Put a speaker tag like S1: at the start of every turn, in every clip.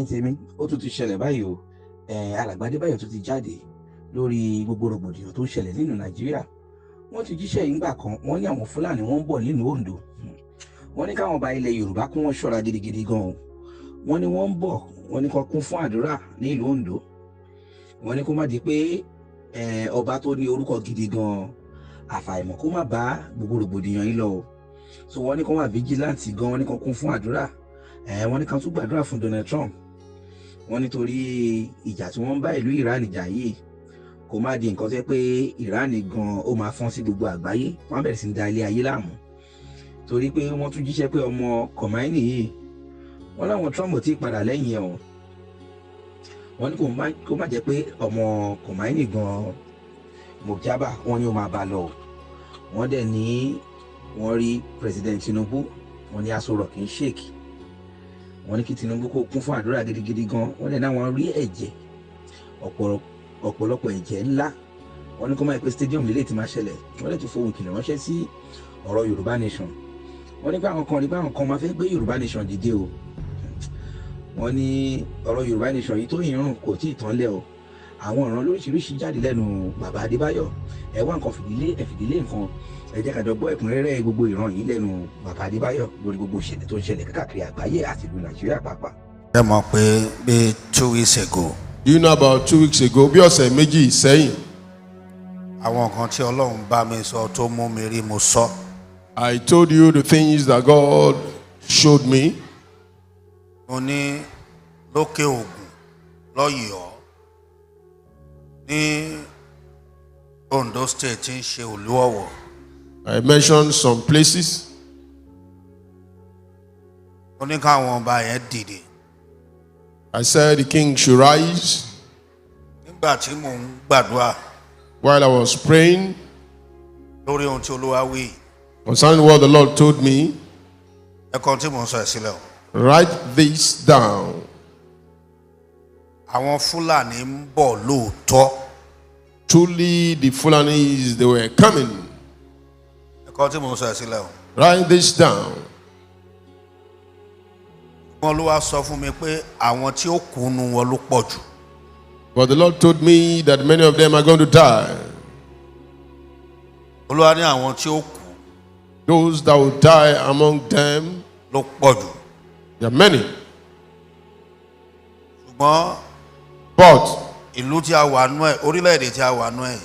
S1: ẹ̀yin tèmi ó tún ti ṣẹlẹ̀ báyìí o alàgbà Adebayo tún ti jáde lórí gbogbo rògbòdìyàn tó ṣẹlẹ̀ nínú Nàìjíríà. Wọ́n ti jíṣẹ́ yìí ńgbà kan, wọ́n ní àwọn Fúlàní wọ́n ń bọ̀ nínú Oǹdó. Wọ́n ní káwọn ọba ilẹ̀ Yorùbá kún wọ́n ṣọ́ra gidigidi gan o. Wọ́n ní wọ́n ń bọ̀, wọ́n ní kó kún fún àdúrà ní ìlú Oǹdó. Wọ́n ní kó má di pé ọba tó ní orúkọ gidi gan àfàìmọ̀ kó má bá gbogbo rògbòdìyàn yìí lọ o. So wọ́n ní kó wà vigilante gan, wọ́n ní kó kún fún àdúrà. Wọ́n ní ká tún gbàdúrà fún Donald Trump. Wọ́n nítorí ìjà tí wọ́n ń bá ìlú Iran jà yìí kó má di nǹkan tẹ́ pé Iran gan ó máa fọ́n sí gbogbo àgbáyé, wọ́n bẹ̀rẹ̀ sí ń da ilé ayé láàmú. Torí pé wọ́n tún jíṣẹ́ pé ọmọ Khomeini yìí wọ́n láwọn Trump ò tí ì padà lẹ́yìn ẹ̀ o. Wọ́n ní kó má jẹ́ pé ọmọ Khomeini gan Mojaba wọ́n ní ó máa bá lọ. Wọ́n dẹ̀ ní wọ́n rí President Tinubu, wọ́n ní Aso Rock ń shake. Wọ́n ní kí Tinubu kó kún fún àdúrà gidigidi gan. Wọ́n dẹ̀ náà wọ́n rí ẹ̀jẹ̀ ọ̀pọ̀lọpọ̀ ẹ̀jẹ̀ ńlá. Wọ́n ní kó má yẹ pé stadium lè ti máa ṣẹlẹ̀. Wọ́n dẹ̀ tún fohùn kìlọ̀ ránṣẹ́ sí ọ̀rọ̀ Yorùbá nation. Wọ́n ní pé àwọn kan rí pé àwọn kan máa fẹ́ gbé Yorùbá nation dìde o. Wọ́n ní ọ̀rọ̀ Yorùbá nation yìí tó yìnrùn kò tí ì tán lẹ̀ o. Àwọn ọ̀ràn lóríṣiríṣi jáde lẹ́nu bàbá Adebayo. Ẹ wá nǹkan fìdílé nǹkan. Ẹ jẹ́ ká jọ gbọ́ ẹ̀kúnrẹ́rẹ́ gbogbo ìran yìí lẹ́nu bàbá Adebayo lórí gbogbo ìṣẹ̀lẹ̀ tó ń ṣẹlẹ̀ káàkiri àgbáyé àti ìlú Nàìjíríà pàápàá.
S2: Ẹ mọ̀ pé bí 2 weeks ago.
S3: You know about 2 weeks ago, bí ọ̀sẹ̀ méjì sẹ́yìn.
S2: Àwọn nǹkan tí Ọlọ́run bá mi sọ tó mú mi rí mo sọ.
S3: I told you the things that God showed me.
S2: Mo ní lókè Ògùn lọ́yọ̀ọ́ ní Ondo State tí ń ṣe Olú Ọ̀wọ̀.
S3: I mentioned some places.
S2: Mo ní káwọn ọba yẹn dìde.
S3: I said the king should rise.
S2: Nígbà tí mò ń gbàdúrà.
S3: While I was praying
S2: lórí ohun tí Olúwa wí.
S3: concerning what the Lord told me.
S2: Ẹ̀kọ́ tí mò ń sọ ẹ̀ sílẹ̀ o.
S3: Write this down.
S2: Àwọn Fúlàní ń bọ̀ lóòótọ́.
S3: Truly the Fulanis, they were coming.
S2: Ẹ̀kọ́ tí mò ń sọ ẹ̀ sílẹ̀ o.
S3: Write this down.
S2: Wọ́n Olúwa sọ fún mi pé àwọn tí ó kú nínú wọn ló pọ̀ jù.
S3: But the Lord told me that many of them are going to die.
S2: Olúwa ní àwọn tí ó kú.
S3: Those that will die among them
S2: ló pọ̀ jù.
S3: there are many.
S2: Ṣùgbọ́n
S3: But
S2: ìlú tí a wà nú ẹ̀, orílẹ̀-èdè tí a wà nú ẹ̀,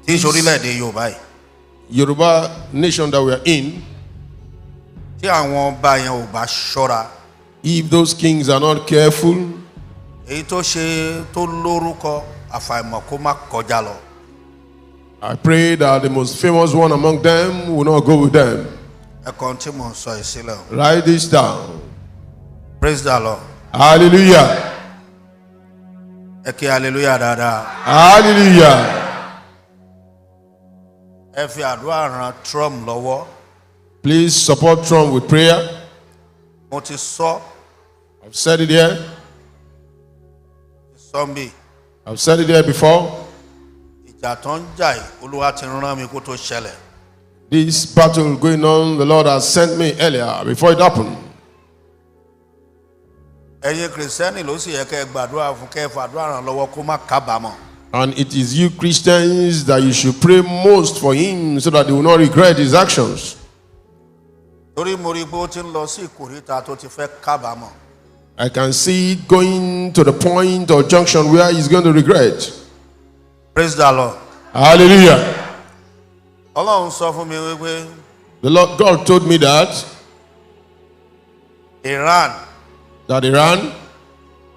S2: tí í ṣe orílẹ̀-èdè Yorùbá yìí.
S3: Yoruba nation that we are in,
S2: tí àwọn ọba yẹn ò bá ṣọ́ra.
S3: if those kings are not careful,
S2: èyí tó ṣe tó lórúkọ àfàìmọ̀ kó má kọjá lọ.
S3: I pray that the most famous one among them will not go with them.
S2: Ẹ̀kọ́ tí mò ń sọ ìsílẹ̀ o.
S3: Write this down.
S2: Praise the Lord.
S3: Hallelujah.
S2: Ẹ kí hallelujah dáadáa.
S3: Hallelujah.
S2: Ẹ fi àdúrà ran Trump lọ́wọ́.
S3: Please support Trump with prayer.
S2: Mo ti sọ.
S3: I've said it here.
S2: Sọ́mbì.
S3: I've said it here before.
S2: Ìjà tó ń jà yìí, Olúwa ti rán mi kó tó ṣẹlẹ̀.
S3: This battle going on, the Lord has sent me earlier before it happened.
S2: Ẹ̀yin Kìrìsìtẹ́nì ló sì yẹ kẹ́ gbàdúrà fún kẹ́ fàdúrà ràn lọ́wọ́ kó má kábàámọ̀.
S3: And it is you Christians that you should pray most for him so that he will not regret his actions.
S2: Torí mo rí pé ó ti ń lọ sí ìkórìtà tó ti fẹ́ kábàámọ̀.
S3: I can see it going to the point or junction where he's going to regret.
S2: Praise the Lord.
S3: Hallelujah.
S2: Ọlọ́run sọ fún mi wípé.
S3: The Lord God told me that
S2: Iran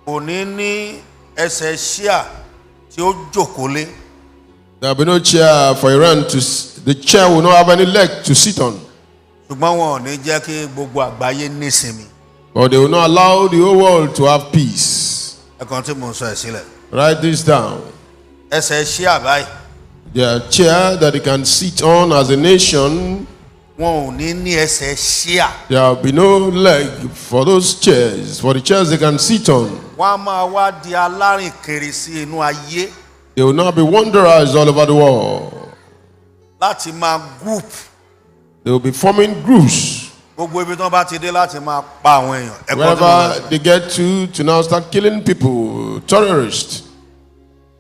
S2: kò ní ní ẹsẹ̀ ṣíà tí ó jókòó lé.
S3: there will be no chair for Iran to. The chair will not have any leg to sit on.
S2: Ṣùgbọ́n wọn ò ní jẹ́ kí gbogbo àgbáyé nísinmi.
S3: But they will not allow the whole world to have peace.
S2: Ẹ̀kan tí mo sọ ẹ̀ sílẹ̀.
S3: Write this down.
S2: Ẹsẹ̀ ṣíà báyìí.
S3: Their chair that they can sit on as a nation.
S2: Wọn ò ní ní ẹsẹ̀ ṣíà.
S3: There will be no leg for those chairs, for the chairs they can sit on.
S2: Wọ́n á máa wá di alárìnkiri sí inú ayé.
S3: They will not be wanderers all over the world.
S2: Láti máa group.
S3: They will be forming groups.
S2: gbogbo ibi tí wọ́n bá ti dé láti máa pa àwọn èèyàn. Ẹ kọ́ tí mo
S3: Wherever
S2: lọ
S3: they get to now start killing people, terrorists.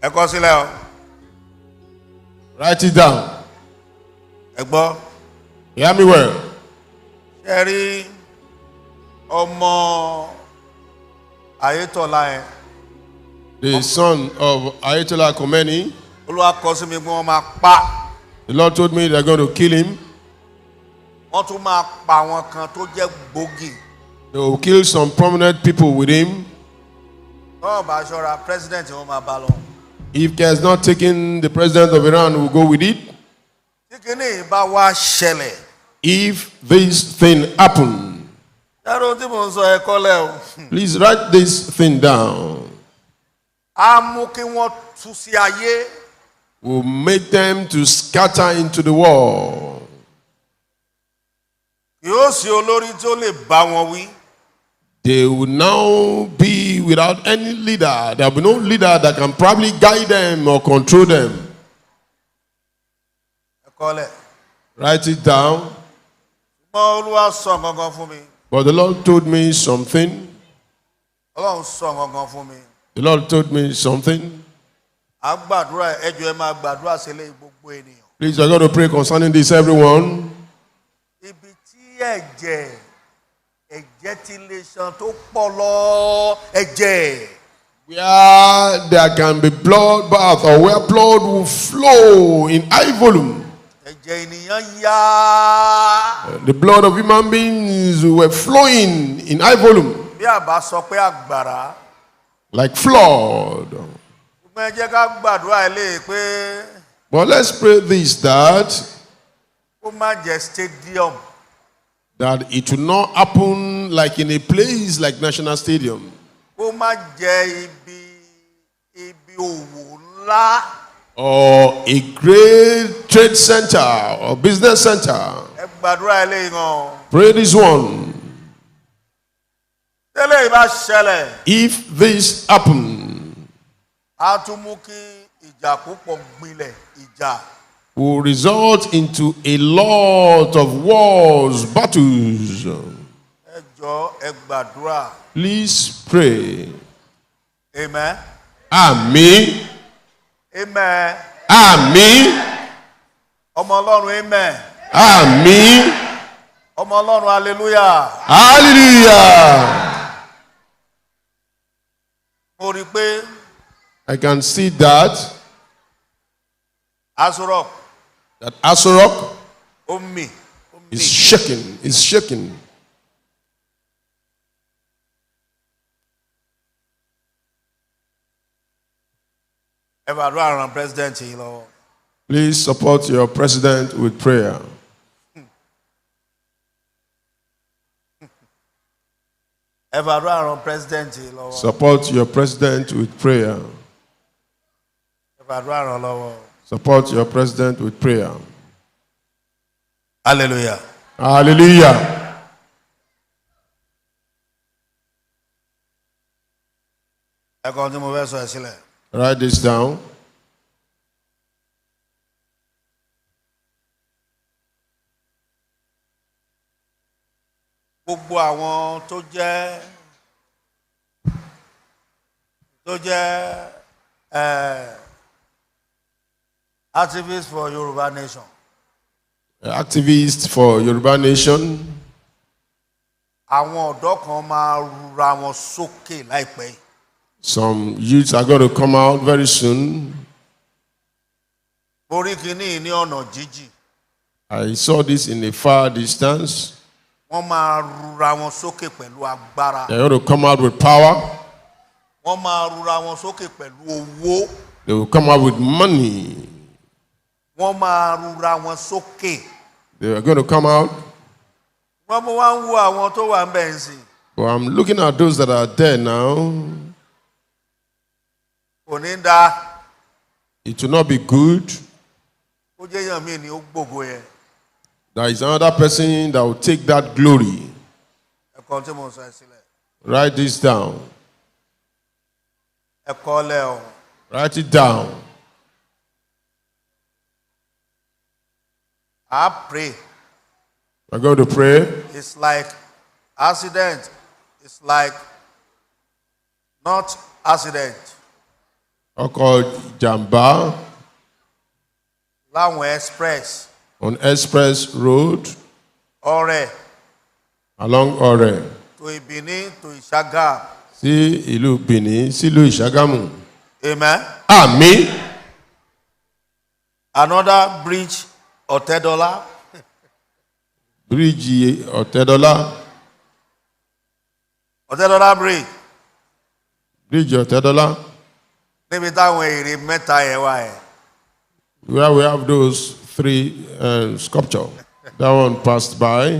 S2: ẹ kọ́ sílẹ̀ o.
S3: Write it down.
S2: Ẹ gbọ́.
S3: Hear me well.
S2: Ṣé rí ọmọ Ayétọ́lá yẹn?
S3: The son of Ayatollah Khomeini,
S2: Olúwa kọ sí mi pé wọ́n máa pa.
S3: the Lord told me they're going to kill him.
S2: Wọ́n tún máa pa àwọn kan tó jẹ́ gbòógì.
S3: They will kill some prominent people with him.
S2: Tọ́wọ́n bá ṣọ́ra president wọn máa bá lọ.
S3: If he has not taken, the president of Iran will go with it.
S2: Tí kinní bá wá ṣẹlẹ̀.
S3: If this thing happen,
S2: Ẹ̀rọ tí mò ń sọ ẹ kọ́lẹ̀ o.
S3: please write this thing down.
S2: Á mú kí wọ́n tú sí ayé.
S3: Will make them to scatter into the world.
S2: Yóò sí olórí tó lè bá wọn wí.
S3: They will now be without any leader. There will be no leader that can probably guide them or control them.
S2: Ẹ kọ́lẹ̀.
S3: Write it down.
S2: Ṣùgbọ́n Olúwa sọ gangan fún mi.
S3: But the Lord told me something.
S2: Ọlọ́run sọ gangan fún mi.
S3: The Lord told me something.
S2: À ń gbàdúrà ẹjọ́ ẹ máa gbàdúrà sílẹ̀ gbogbo ènìyàn.
S3: Please, we're going to pray concerning this, everyone.
S2: Ibi tí ẹ̀jẹ̀ ti lè ṣàn tó pọ̀ lọ ẹ̀jẹ̀.
S3: Where there can be blood bath or where blood will flow in high volume.
S2: Ẹ̀jẹ̀ ènìyàn yá.
S3: The blood of human beings were flowing in high volume.
S2: Bí àbá sọ pé àgbàrá.
S3: Like flood.
S2: Ṣùgbọ́n ẹ jẹ́ ká gbàdúrà ilé pé.
S3: But let's pray this, that
S2: Kó má jẹ́ stadium.
S3: that it will not happen like in a place like National Stadium.
S2: Kó má jẹ́ ibi òwò ńlá.
S3: Or a great trade center or business center.
S2: Ẹ gbàdúrà ilé gan.
S3: Pray this one.
S2: Tẹ́lẹ̀ ìbá ṣẹlẹ̀.
S3: If this happen,
S2: Á tún mú kí ìjà púpọ̀ gbilẹ̀ ìjà.
S3: will result into a lot of wars, battles.
S2: Ẹ jọ̀ọ́ ẹ gbàdúrà.
S3: Please pray.
S2: Amen.
S3: Amen.
S2: Amen.
S3: Amen.
S2: Ọmọ Ọlọ́run amen.
S3: Amen.
S2: Ọmọ Ọlọ́run hallelujah.
S3: Hallelujah.
S2: Mo rí pé
S3: I can see that
S2: Asorok
S3: Asorok
S2: ó mì.
S3: is shaking. Is shaking.
S2: Ẹ gbàdúrà ran president yìí lọ́wọ́.
S3: Please support your president with prayer.
S2: Ẹ gbàdúrà ran president yìí lọ́wọ́.
S3: Support your president with prayer.
S2: Ẹ gbàdúrà ran lọ́wọ́.
S3: Support your president with prayer.
S2: Hallelujah.
S3: Hallelujah.
S2: Ẹ kàn tí mo fẹ́ sọ ẹ sílẹ̀.
S3: Write this down.
S2: Gbogbo àwọn tó jẹ́ activists for Yoruba nation.
S3: Activists for Yoruba nation.
S2: Àwọn ọ̀dọ́ kan máa rura wọn sókè láìpẹ́.
S3: Some youths are going to come out very soon.
S2: Mo rí kinní ní ọ̀nà jíjìn.
S3: I saw this in a far distance.
S2: Wọ́n máa rura wọn sókè pẹ̀lú agbára.
S3: They're going to come out with power.
S2: Wọ́n máa rura wọn sókè pẹ̀lú owó.
S3: They will come out with money.
S2: Wọ́n máa rura wọn sókè.
S3: They are going to come out.
S2: Wọ́n mú wá ń wo àwọn tó wà ń bẹ̀ ń sìn.
S3: But I'm looking at those that are there now.
S2: Kò ní da.
S3: It will not be good.
S2: Ó jẹ́ èèyàn míì ni ó gbògo yẹn.
S3: There is another person that will take that glory.
S2: Ẹ̀kọ́ tí mo sọ ẹ sílẹ̀.
S3: Write this down.
S2: Ẹ̀kọ́ lẹ̀ o.
S3: Write it down.
S2: I pray
S3: We're going to pray.
S2: It's like accident. It's like not accident.
S3: Ọkọ̀ jàmbá
S2: Láwọn express.
S3: on Express Road
S2: Ọ̀rẹ́.
S3: along Ọ̀rẹ́
S2: To Ìbíní to Ìṣàgà.
S3: sí ìlú Benin sílùú Ìṣàgámù.
S2: Amen.
S3: Àmín.
S2: Another bridge, Ọ̀tẹ́dọ́lá.
S3: Bíríìjì Ọ̀tẹ́dọ́lá.
S2: Ọ̀tẹ́dọ́lá bridge.
S3: Bíríìjì Ọ̀tẹ́dọ́lá.
S2: Níbi táwọn ère mẹ́ta yẹn wà ẹ̀.
S3: Where we have those three sculpture. That one passed by.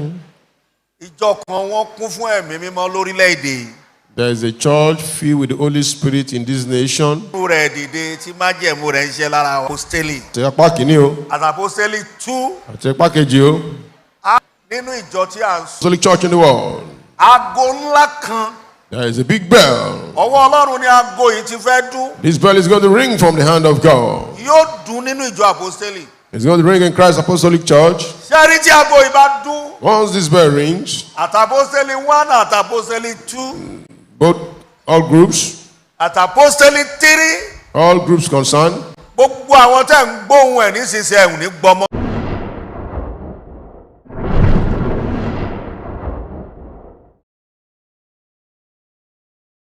S2: Ìjọ kan wọ́n kún fún ẹ̀mí mímọ́ lórílẹ̀‐èdè yìí.
S3: There is a church filled with the Holy Spirit in this nation.
S2: Rẹ̀ dìde tí májẹ̀mú rẹ̀ ń ṣe lára apostoli.
S3: Àti apá kìíní o.
S2: As apostoli 2.
S3: Àti apá kejì o.
S2: Nínú ìjọ tí à ń sọ.
S3: Catholic church in the world.
S2: Aago ńlá kan.
S3: There is a big bell.
S2: Ọwọ́ Ọlọ́run ni aago yìí ti fẹ́ dún.
S3: This bell is going to ring from the hand of God.
S2: Yóò dún nínú ìjọ apostoli.
S3: It's going to ring in Christ Apostolic Church.
S2: Ṣé tí aago yìí bá dún?
S3: Once this bell rings,
S2: Àtàpostoli 1 àtàpostoli 2.
S3: both all groups,
S2: Àtàpostoli 3.
S3: all groups concerned,
S2: Gbogbo àwọn tẹ́ ń gbóhùn ẹ̀ nísinsìnyí ẹ̀ ò ní gbọ́mọ́.